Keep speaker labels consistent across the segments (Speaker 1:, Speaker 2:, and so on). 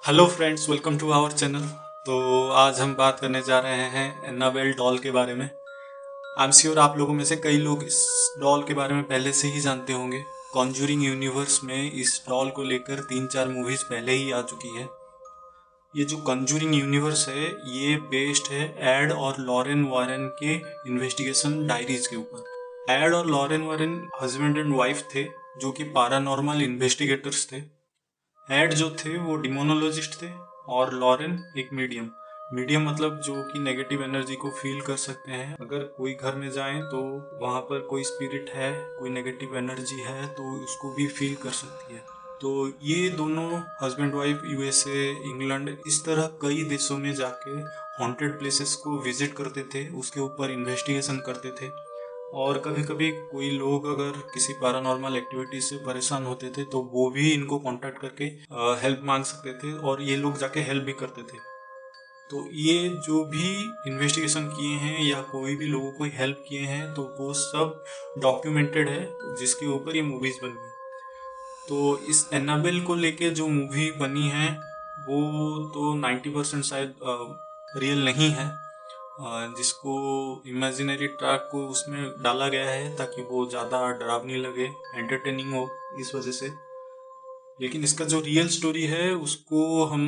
Speaker 1: Hello friends, welcome to our channel. तो आज हम बात करने जा रहे हैं एनाबेल डॉल के बारे में। आई एम श्योर आप लोगों में से कई लोग इस डॉल के बारे में पहले से ही जानते होंगे। कॉन्जूरिंग यूनिवर्स में इस डॉल को लेकर 3-4 मूवीज पहले ही आ चुकी है। ये जो कॉन्जूरिंग यूनिवर्स है ये बेस्ड है एड और लॉरेन वारेन के इन्वेस्टिगेशन डायरीज के ऊपर। एड और Lauren Warren husband and wife थे जो कि पैरानॉर्मल इन्वेस्टिगेटर्स थे। एड जो थे वो डिमोनोलॉजिस्ट थे और लॉरेन एक मीडियम। मीडियम मतलब जो कि नेगेटिव एनर्जी को फील कर सकते हैं। अगर कोई घर में जाए तो वहाँ पर कोई स्पिरिट है, कोई नेगेटिव एनर्जी है तो उसको भी फील कर सकती है। तो ये दोनों हस्बैंड वाइफ यूएसए, इंग्लैंड, इस तरह कई देशों में जाके हॉन्टेड प्लेसेस को विजिट करते थे, उसके ऊपर इन्वेस्टिगेशन करते थे। और कभी कभी कोई लोग अगर किसी पैरानॉर्मल एक्टिविटी से परेशान होते थे तो वो भी इनको कांटेक्ट करके हेल्प मांग सकते थे और ये लोग जाके हेल्प भी करते थे। तो ये जो भी इन्वेस्टिगेशन किए हैं या कोई भी लोगों को हेल्प किए हैं तो वो सब डॉक्यूमेंटेड है, जिसके ऊपर ये मूवीज बनी है। तो इस एनाबेल को लेके जो मूवी बनी है वो तो 90% शायद रियल नहीं है। जिसको इमेजिनरी ट्रैक को उसमें डाला गया है ताकि वो ज़्यादा डरावनी लगे, एंटरटेनिंग हो इस वजह से। लेकिन इसका जो रियल स्टोरी है उसको हम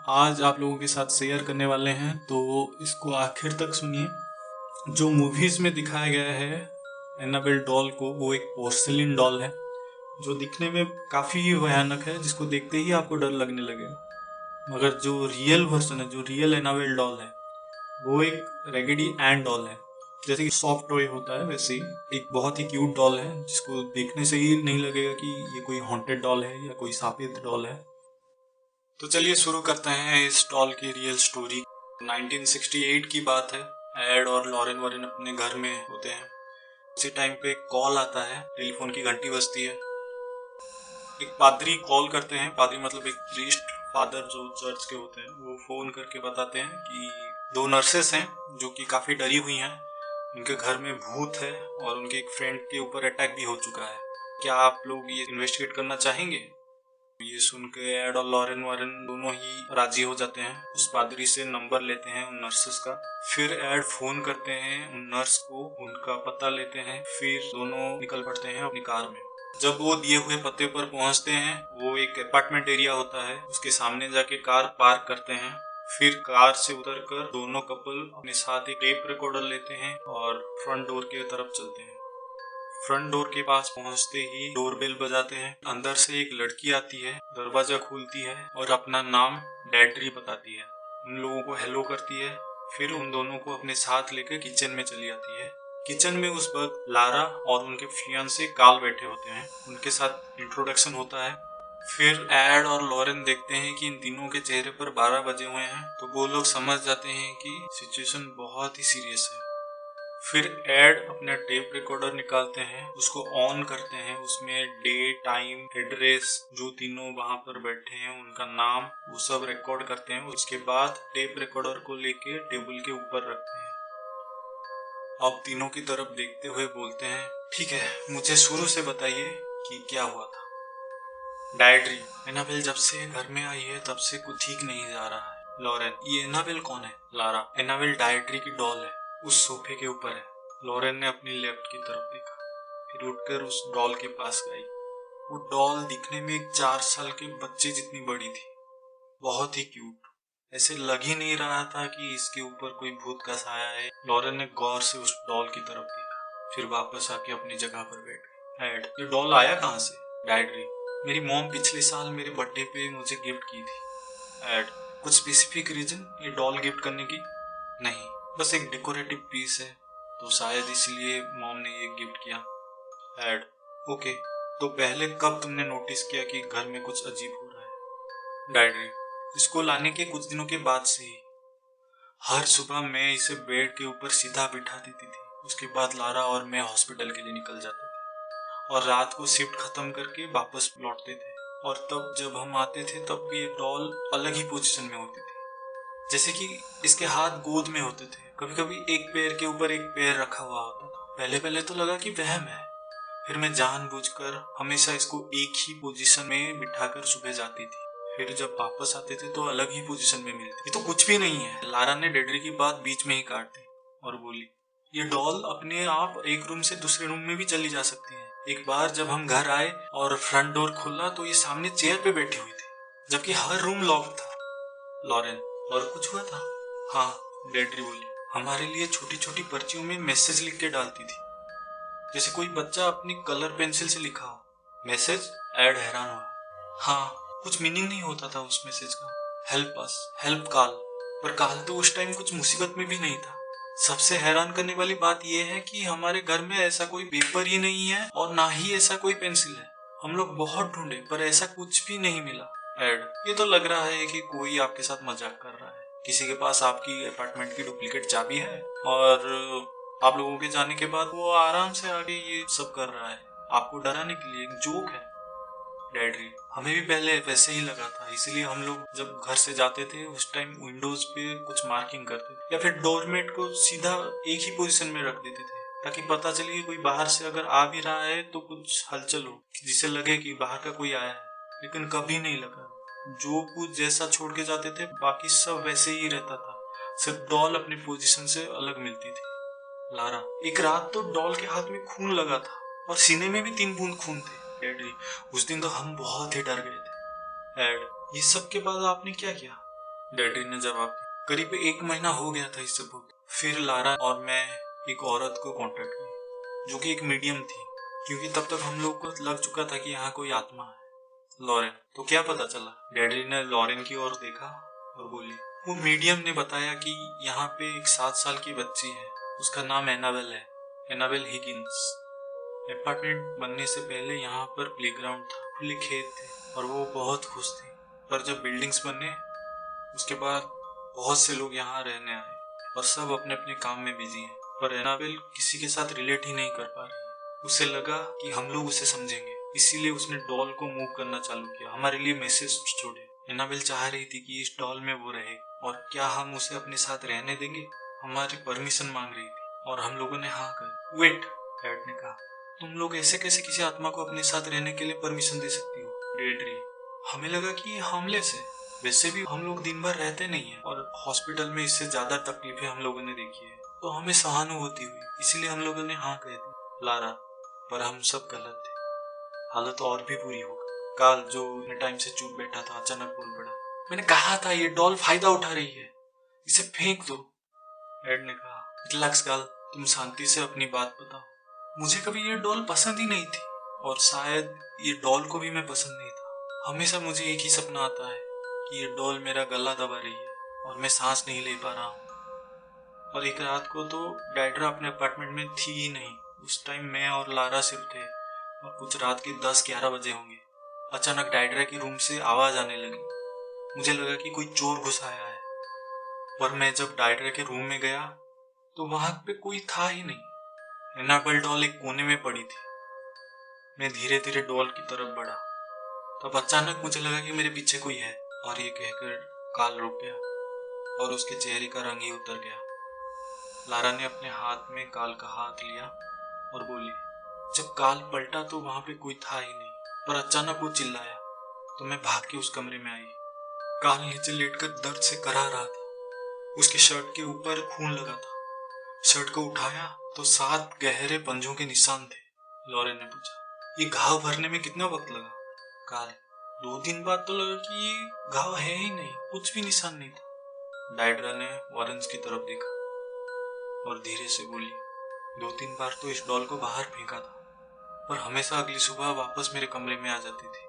Speaker 1: आज आप लोगों के साथ शेयर करने वाले हैं, तो इसको आखिर तक सुनिए। जो मूवीज़ में दिखाया गया है एनाबेल डॉल को, वो एक पोर्सिलिन डॉल है जो दिखने में काफ़ी भयानक है, जिसको देखते ही आपको डर लगने लगेगा। मगर जो रियल वर्जन है, जो रियल एनाबेल डॉल है, वो एक रेगडी एंड डॉल है। जैसे कि सॉफ्ट टॉय होता है वैसे ही एक बहुत ही क्यूट डॉल है, जिसको देखने से ही नहीं लगेगा कि ये कोई हॉन्टेड डॉल है या कोई शापित डॉल है। तो चलिए शुरू करते हैं इस डॉल की रियल स्टोरी। 1968 की बात है। एड और लॉरेन वॉरेन अपने घर में होते हैं। उसी टाइम पे कॉल आता है, टेलीफोन की घंटी बजती है। एक पादरी कॉल करते हैं, पादरी मतलब एक प्रीस्ट, फादर जो चर्च के होते हैं, वो फोन करके बताते हैं कि दो नर्सेस हैं जो कि काफी डरी हुई हैं। उनके घर में भूत है और उनके एक फ्रेंड के ऊपर अटैक भी हो चुका है। क्या आप लोग ये इन्वेस्टिगेट करना चाहेंगे? ये सुन के एड और लॉरेन वारेन दोनों ही राजी हो जाते हैं। उस पादरी से नंबर लेते हैं उन नर्सेस का। फिर एड फोन करते हैं उन नर्स को, उनका पता लेते हैं। फिर दोनों निकल पड़ते हैं अपनी कार में। जब वो दिए हुए पते पर पहुंचते हैं, वो एक अपार्टमेंट एरिया होता है, उसके सामने जाके कार पार्क करते हैं। फिर कार से उतरकर दोनों कपल अपने साथ एक टेप रिकॉर्डर लेते हैं और फ्रंट डोर की तरफ चलते हैं। फ्रंट डोर के पास पहुंचते ही डोरबेल बजाते हैं। अंदर से एक लड़की आती है, दरवाजा खोलती है और अपना नाम डैड्री बताती है। उन लोगों को हेलो करती है। फिर उन दोनों को अपने साथ लेकर किचन में चली आती है। किचन में उस वक्त लारा और उनके फियांसे काल बैठे होते हैं, उनके साथ इंट्रोडक्शन होता है। फिर एड और लॉरेन देखते हैं कि इन तीनों के चेहरे पर 12 बजे हुए हैं, तो वो लोग समझ जाते हैं कि सिचुएशन बहुत ही सीरियस है। फिर एड अपना टेप रिकॉर्डर निकालते हैं, उसको ऑन करते हैं। उसमें डे, टाइम, एड्रेस, जो तीनों वहां पर बैठे हैं उनका नाम, वो सब रिकॉर्ड करते हैं। उसके बाद टेप रिकॉर्डर को लेके टेबल के ऊपर रखते हैं। अब तीनों की तरफ देखते हुए बोलते हैं, ठीक है, मुझे शुरू से बताइए कि क्या हुआ था। डायड्री, एनाबेल जब से घर में आई है तब से कुछ ठीक नहीं जा रहा है। लॉरेन, ये एनाबेल कौन है? लारा, एनाबेल डायड्री की डॉल है, उस सोफे के ऊपर है। लॉरेन ने अपनी लेफ्ट की तरफ देखा, फिर उठकर उस डॉल के पास गई। वो डॉल दिखने में एक 4 साल के बच्चे जितनी बड़ी थी, बहुत ही क्यूट। ऐसे लग ही नहीं रहा था कि इसके ऊपर कोई भूत का साया है। लॉरेन ने गौर से उस डॉल की तरफ देखा, फिर वापस आके अपनी जगह पर बैठ गई। एड, ये डॉल आया कहाँ से? डायड्री, मेरी मॉम पिछले साल मेरे बर्थडे पे मुझे गिफ्ट की थी। एड, कुछ स्पेसिफिक रीजन ये डॉल गिफ्ट करने की? नहीं, बस एक डेकोरेटिव पीस है, तो शायद इसलिए मॉम ने ये गिफ्ट किया। एड, ओके, तो पहले कब तुमने नोटिस किया कि घर में कुछ अजीब हो रहा है? डायरी, इसको लाने के कुछ दिनों के बाद से ही। हर सुबह मैं इसे बेड के ऊपर सीधा बिठा देती थी, उसके बाद लारा और मैं हॉस्पिटल के लिए निकल जाते थे और रात को शिफ्ट खत्म करके वापस लौटते थे। और तब जब हम आते थे तब ये डॉल अलग ही पोजीशन में होती थी, जैसे कि इसके हाथ गोद में होते थे। कभी कभी एक पैर के ऊपर एक पैर रखा हुआ होता था। पहले पहले तो लगा कि वहम है, फिर मैं जानबूझकर हमेशा इसको एक ही पोजीशन में बिठाकर सुबह जाती थी। फिर जब वापस आते थे तो अलग ही पोजीशन में मिलते। ये तो कुछ भी नहीं है। लारा ने डेड्री की बात बीच में ही काट दी और बोली, ये डॉल अपने आप एक रूम से दूसरे रूम में भी चली जा सकती है। एक बार जब हम घर आए और फ्रंट डोर खोला तो ये सामने चेयर पे बैठी हुई थी, जबकि हर रूम लॉक था। लॉरेन, और कुछ हुआ था? हाँ, डेड्री बोली, हमारे लिए छोटी छोटी पर्चियों में मैसेज लिख के डालती थी, जैसे कोई बच्चा अपनी कलर पेंसिल से लिखा हो। मैसेज? एड हैरान हुआ। हाँ, कुछ मीनिंग नहीं होता था उस मैसेज का। हेल्प अस, हेल्प काल। पर काल तो उस टाइम कुछ मुसीबत में भी नहीं था। सबसे हैरान करने वाली बात यह है कि हमारे घर में ऐसा कोई पेपर ही नहीं है और ना ही ऐसा कोई पेंसिल है। हम लोग बहुत ढूंढे पर ऐसा कुछ भी नहीं मिला। एड, ये तो लग रहा है कि कोई आपके साथ मजाक कर रहा है। किसी के पास आपकी अपार्टमेंट की डुप्लीकेट चाबी है और आप लोगों के जाने के बाद वो आराम से आगे ये सब कर रहा है, आपको डराने के लिए। एक जोक है। डेड्री, हमें भी पहले वैसे ही लगा था, इसलिए हम लोग जब घर से जाते थे उस टाइम विंडोज पे कुछ मार्किंग करते थे या फिर डोरमेट को सीधा एक ही पोजीशन में रख देते थे, ताकि पता चले कि कोई बाहर से अगर आ भी रहा है तो कुछ हलचल हो, जिससे लगे कि बाहर का कोई आया है। लेकिन कभी नहीं लगा। जो कुछ जैसा छोड़ के जाते थे बाकी सब वैसे ही रहता था, सिर्फ डॉल अपनी पोजीशन से अलग मिलती थी। लारा, एक रात तो डॉल के हाथ में खून लगा था और सीने में भी 3 बूंद खून थे। डेड्री, उस दिन तो हम बहुत ही डर गए थे। एड, ये सब के बाद आपने क्या किया? डेड्री ने जवाब दिया, करीब 1 महीना हो गया था इससे बहुत। फिर लारा और मैं एक औरत को कांटेक्ट किया जो कि एक मीडियम थी, क्योंकि तब तक हम लोग को लग चुका था कि यहाँ कोई आत्मा है। लॉरेन, तो क्या पता चला? डेड्री ने लॉरेन की ओर देखा और बोली, वो मीडियम ने बताया कि यहाँ पे एक 7 साल की बच्ची है, उसका नाम एनाबेल है, एनाबेल हिगिंस। अपार्टमेंट बनने से पहले यहाँ पर प्लेग्राउंड था, खुले खेत थे और वो बहुत खुश थी। पर जब बिल्डिंग्स बने उसके बाद बहुत से लोग यहाँ रहने आए और सब अपने अपने काम में बिजी हैं। पर एनाबेल किसी के साथ रिलेट ही नहीं कर पा रही। उसे लगा कि हम लोग उसे समझेंगे, इसीलिए उसने डॉल को मूव करना चालू किया, हमारे लिए मैसेज छोड़े। एनाबेल चाह रही थी कि इस डॉल में वो रहे और क्या हम उसे अपने साथ रहने देंगे। हमारी परमिशन मांग रही थी और हम लोगों ने हाँ कर। वेट, डैड ने कहा, तुम लोग ऐसे कैसे किसी आत्मा को अपने साथ रहने के लिए परमिशन दे सकती हो? डेड्री, हमें लगा कि ये हार्मलेस है, वैसे भी हम लोग दिन भर रहते नहीं है और हॉस्पिटल में इससे ज्यादा तकलीफें हम लोगों ने देखी है, तो हमें सहानुभूति हुई, इसीलिए हम लोगों ने हाँ कह दी। लारा, पर हम सब गलत थे, हालत और भी बुरी होगा। काल, जो इतने टाइम से चुप बैठा था, अचानक बोल पड़ा, मैंने कहा था ये डॉल फायदा उठा रही है, इसे फेंक दो। एड ने कहा, रिलैक्स काल, तुम शांति से अपनी बात बताओ। मुझे कभी ये डॉल पसंद ही नहीं थी और शायद ये डॉल को भी मैं पसंद नहीं था। हमेशा मुझे एक ही सपना आता है कि ये डॉल मेरा गला दबा रही है और मैं सांस नहीं ले पा रहा हूँ। और एक रात को तो डाइड्रा अपने अपार्टमेंट में थी ही नहीं। उस टाइम मैं और लारा सिर्फ थे और कुछ रात के 10-11 बजे होंगे। अचानक डाइड्रा की रूम से आवाज आने लगी। मुझे लगा कि कोई चोर घुस आया है, पर मैं जब डाइड्रा के रूम में गया तो वहां पे कोई था ही नहीं। एनाबेल डॉल एक कोने में पड़ी थी। मैं धीरे धीरे डॉल की तरफ बढ़ा, तब अचानक मुझे लगा कि मेरे पीछे कोई है और ये कहकर काल रुक गया और उसके चेहरे का रंग ही उतर गया। लारा ने अपने हाथ में काल का हाथ लिया और बोली, जब काल पलटा तो वहां पे कोई था ही नहीं, पर अचानक वो चिल्लाया तो मैं भाग के उस कमरे में आई। काल नीचे लेटकर दर्द से कराह रहा था, उसके शर्ट के ऊपर खून लगा था। शर्ट को उठाया तो 7 गहरे पंजों के निशान थे। लॉरेन ने पूछा, ये घाव भरने में कितना वक्त लगा? काल, 2 दिन बाद तो लगा कि ये घाव है ही नहीं, कुछ भी निशान नहीं था। डाइड्रा ने वॉरेंस की तरफ देखा और धीरे से बोली, 2-3 बार तो इस डॉल को बाहर फेंका था, पर हमेशा अगली सुबह वापस मेरे कमरे में आ जाती थी।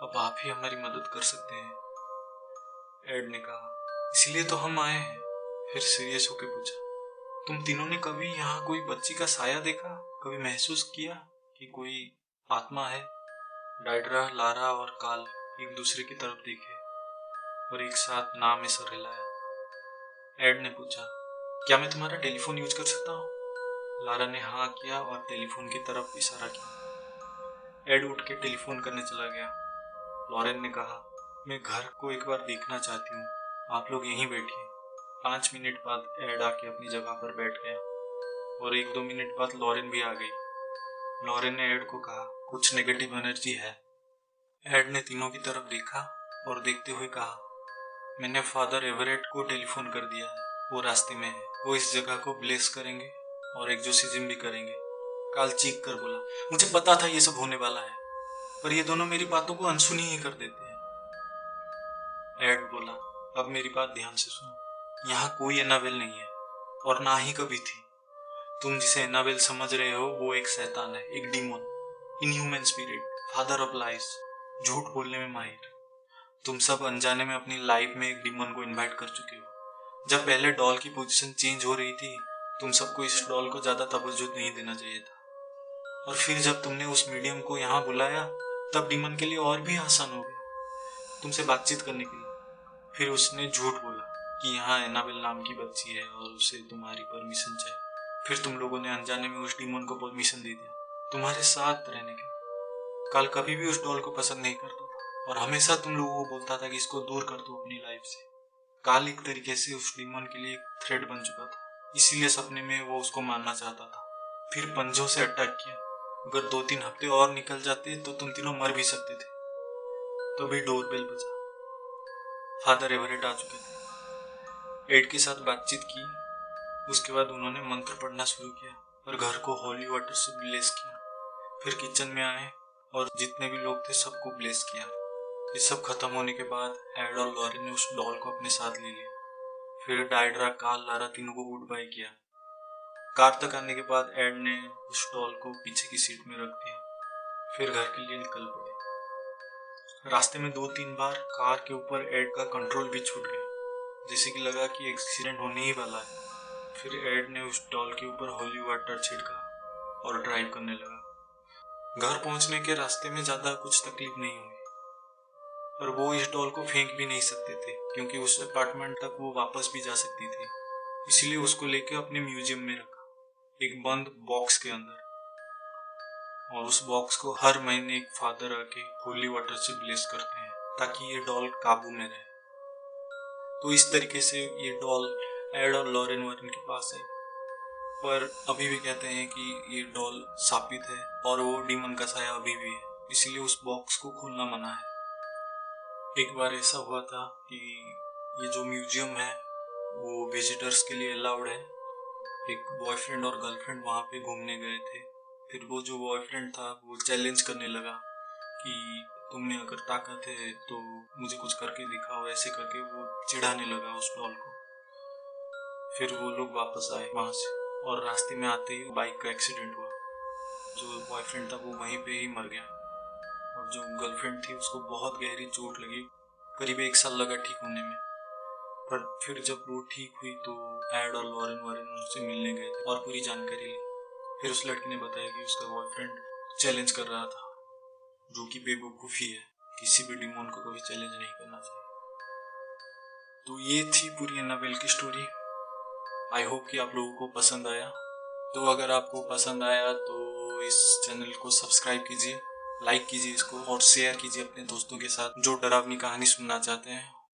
Speaker 1: अब आप ही हमारी मदद कर सकते हैं, एड ने कहा। इसलिए तो हम आए हैं। फिर सीरियस होकर पूछा, तुम तीनों ने कभी यहाँ कोई बच्ची का साया देखा? कभी महसूस किया कि कोई आत्मा है? डाइड्रा, लारा और काल एक दूसरे की तरफ देखे और एक साथ नाम में सर हिलाया। एड ने पूछा, क्या मैं तुम्हारा टेलीफोन यूज कर सकता हूँ? लारा ने हाँ किया और टेलीफोन की तरफ इशारा किया। एड उठ के टेलीफोन करने चला गया। लॉरेन ने कहा, मैं घर को एक बार देखना चाहती हूँ, आप लोग यहीं बैठिए। 5 मिनट बाद एड आके अपनी जगह पर बैठ गया और 1-2 मिनट बाद लॉरेन भी आ गई। लॉरेन ने एड को कहा, कुछ नेगेटिव एनर्जी है। एड ने तीनों की तरफ देखा और देखते हुए कहा, मैंने फादर एवरेट को टेलीफोन कर दिया है, वो रास्ते में है, वो इस जगह को ब्लेस करेंगे और एक्सोर्सिज्म भी करेंगे। कार्ल चीख कर बोला, मुझे पता था ये सब होने वाला है, पर ये दोनों मेरी बातों को अनसुनी ही कर देते हैं। एड बोला, अब मेरी बात ध्यान से सुनो, यहाँ कोई एनाबेल नहीं है और ना ही कभी थी। तुम जिसे एनाबेल समझ रहे हो वो एक शैतान है, एक demon, inhuman spirit, father of lies, झूठ बोलने में माहिर। तुम सब अनजाने में अपनी लाइफ में एक डीमन को इनवाइट कर चुके हो। जब पहले डॉल की पोजीशन चेंज हो रही थी, तुम सबको इस डॉल को ज्यादा तवज्जो नहीं देना चाहिए था, और फिर जब तुमने उस मीडियम को यहाँ बुलाया तब डीमन के लिए और भी आसान हो गया तुमसे बातचीत करने के लिए। फिर उसने झूठ बोला कि यहाँ एनाबेल नाम की बच्ची है और उसे तुम्हारी परमिशन चाहिए। फिर तुम लोगों ने अनजाने में उस डीमन को परमिशन दे दिया तुम्हारे साथ रहने के। काल कभी भी उस डॉल को पसंद नहीं करता था और हमेशा तुम लोगों को बोलता था कि इसको दूर कर दो अपनी लाइफ से। काल एक तरीके से उस डीमन के लिए एक थ्रेट बन चुका था, इसीलिए सपने में वो उसको मारना चाहता था। फिर पंजों से अटैक किया। अगर 2-3 हफ्ते और निकल जाते तो तुम तीनों मर भी सकते थे। तभी डोरबेल बजा। फादर एवरेट आ चुके थे। एड के साथ बातचीत की, उसके बाद उन्होंने मंत्र पढ़ना शुरू किया और घर को होली वाटर से ब्लेस किया। फिर किचन में आए और जितने भी लोग थे सबको ब्लेस किया। ये सब खत्म होने के बाद एड और लॉरी ने उस डॉल को अपने साथ ले लिया। फिर डायड्रा, कार्ल, लारा तीनों को गुड बाय किया। कार तक आने के बाद एड ने उस डॉल को पीछे की सीट में रख दिया। फिर घर के लिए निकल पड़े। रास्ते में 2-3 बार कार के ऊपर एड का कंट्रोल भी छूट गया, जैसे कि लगा कि एक्सीडेंट होने ही वाला है। फिर एड ने उस डॉल के ऊपर होली वाटर छिड़का और ड्राइव करने लगा। घर पहुंचने के रास्ते में ज्यादा कुछ तकलीफ नहीं हुई, पर वो इस डॉल को फेंक भी नहीं सकते थे क्योंकि उस अपार्टमेंट तक वो वापस भी जा सकती थी। इसलिए उसको लेके अपने म्यूजियम में रखा, एक बंद बॉक्स के अंदर, और उस बॉक्स को हर महीने एक फादर आके होली वाटर से ब्लेस करते हैं ताकि ये डॉल काबू में रहे। तो इस तरीके से ये डॉल एड और लॉरेन वारेन के पास है, पर अभी भी कहते हैं कि ये डॉल शापित है और वो डीमन का साया अभी भी है, इसलिए उस बॉक्स को खोलना मना है। एक बार ऐसा हुआ था कि ये जो म्यूजियम है वो विजिटर्स के लिए अलाउड है। एक बॉयफ्रेंड और गर्लफ्रेंड वहाँ पे घूमने गए थे। फिर वो जो बॉयफ्रेंड था वो चैलेंज करने लगा कि तुम में अगर ताकत है तो मुझे कुछ करके दिखाओ, ऐसे करके वो चिढ़ाने लगा उस डॉल को। फिर वो लोग वापस आए वहाँ से और रास्ते में आते ही बाइक का एक्सीडेंट हुआ। जो बॉयफ्रेंड था वो वहीं पे ही मर गया और जो गर्लफ्रेंड थी उसको बहुत गहरी चोट लगी, करीब 1 साल लगा ठीक होने में। पर फिर जब वो ठीक हुई तो एड और लॉरेन वारेन उनसे मिलने गए थे और पूरी जानकारी ली। फिर उस लड़की ने बताया कि उसका बॉयफ्रेंड चैलेंज कर रहा था, जो कि बेवकूफ़ी है, किसी भी डीमन को कभी चैलेंज नहीं करना चाहिए। तो ये थी पूरी एनाबेल की स्टोरी। आई होप कि आप लोगों को पसंद आया। तो अगर आपको पसंद आया तो इस चैनल को सब्सक्राइब कीजिए, लाइक कीजिए इसको और शेयर कीजिए अपने दोस्तों के साथ जो डरावनी कहानी सुनना चाहते हैं।